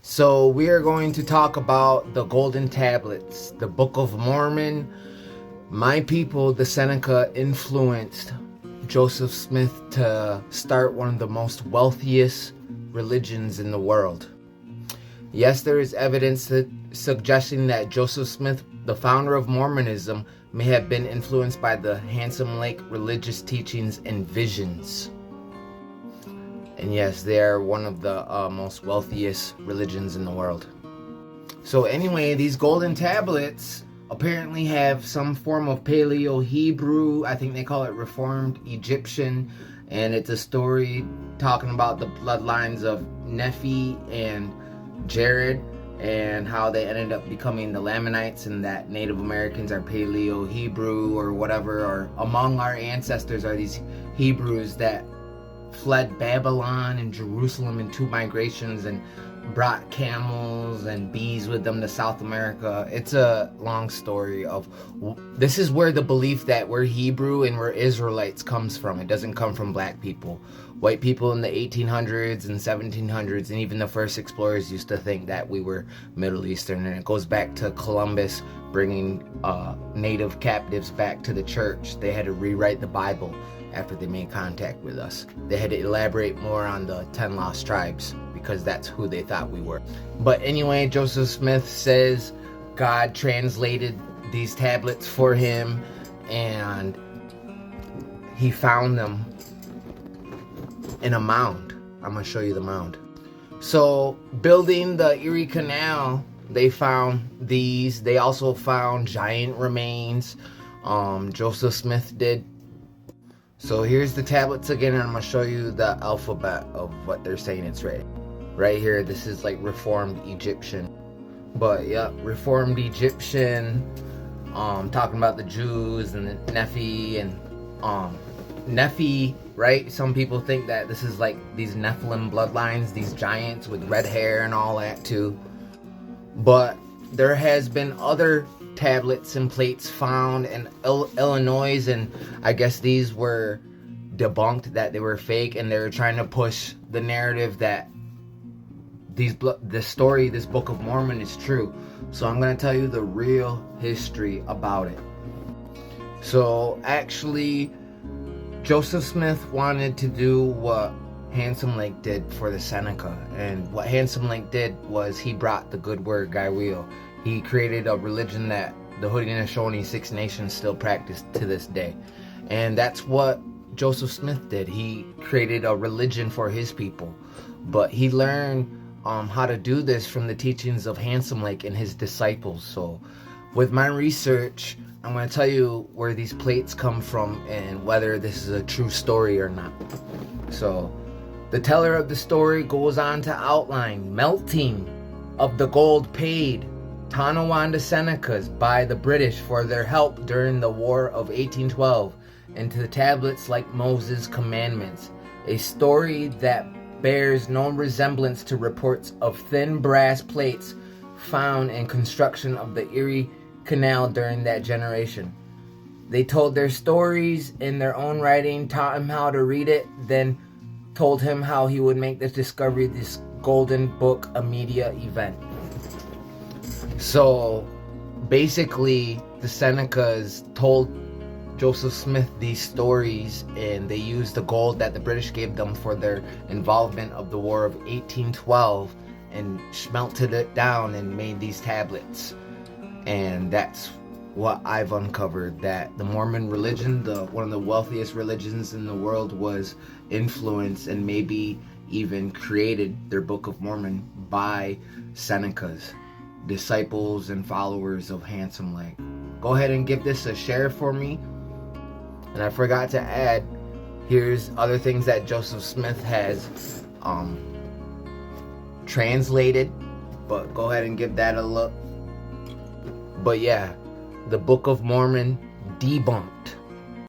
So we are going to talk about the Golden Tablets, the Book of Mormon. My people, the Seneca, influenced Joseph Smith to start one of the most wealthiest religions in the world. Yes, there is evidence suggesting that Joseph Smith, the founder of Mormonism, may have been influenced by the Handsome Lake religious teachings and visions. And yes, they are one of the most wealthiest religions in the world. So anyway, these golden tablets apparently have some form of Paleo-Hebrew. I think they call it Reformed Egyptian. And it's a story talking about the bloodlines of Nephi and Jared and how they ended up becoming the Lamanites, and that Native Americans are Paleo-Hebrew or whatever, or among our ancestors are these Hebrews that fled Babylon and Jerusalem in two migrations and brought camels and bees with them to South America. It's a long story of this is where the belief that we're Hebrew and we're Israelites comes from. It doesn't come from black people. White people in the 1800s and 1700s and even the first explorers used to think that we were Middle Eastern, and it goes back to Columbus bringing native captives back to the church. They had to rewrite the Bible after they made contact with us. They had to elaborate more on the 10 lost tribes because that's who they thought we were. But anyway, Joseph Smith says God translated these tablets for him and he found them in a mound. I'm gonna show you the mound. So building the Erie Canal, they found these. They also found giant remains. Joseph Smith did. So here's the tablets again, and I'm going to show you the alphabet of what they're saying it's right. Right here, this is like Reformed Egyptian. But yeah, Reformed Egyptian, talking about the Jews and the Nephi and Nephi, right? Some people think that this is like these Nephilim bloodlines, these giants with red hair and all that too. But there has been other tablets and plates found in Illinois, and I guess these were debunked, that they were fake, and they were trying to push the narrative that this Book of Mormon is true. So I'm going to tell you the real history about it. So actually, Joseph Smith wanted to do what Handsome Lake did for the Seneca, and what Handsome Lake did was he brought the good word Gaiwheel. He created a religion that the Haudenosaunee Six Nations still practice to this day. And that's what Joseph Smith did. He created a religion for his people. But he learned how to do this from the teachings of Handsome Lake and his disciples. So with my research, I'm going to tell you where these plates come from and whether this is a true story or not. So the teller of the story goes on to outline melting of the gold paid Tonawanda Senecas by the British for their help during the War of 1812 into the tablets like Moses' commandments, a story that bears no resemblance to reports of thin brass plates found in construction of the Erie Canal during that generation. They told their stories in their own writing, taught him how to read it, then told him how he would make the discovery of this golden book a media event. So basically, the Senecas told Joseph Smith these stories, and they used the gold that the British gave them for their involvement of the War of 1812 and smelted it down and made these tablets. And that's what I've uncovered, that the Mormon religion, one of the wealthiest religions in the world, was influenced and maybe even created their Book of Mormon by Senecas, disciples and followers of Handsome Lake. Go ahead and give this a share for me. And I forgot to add, here's other things that Joseph Smith has translated, but go ahead and give that a look. But yeah, the Book of Mormon debunked.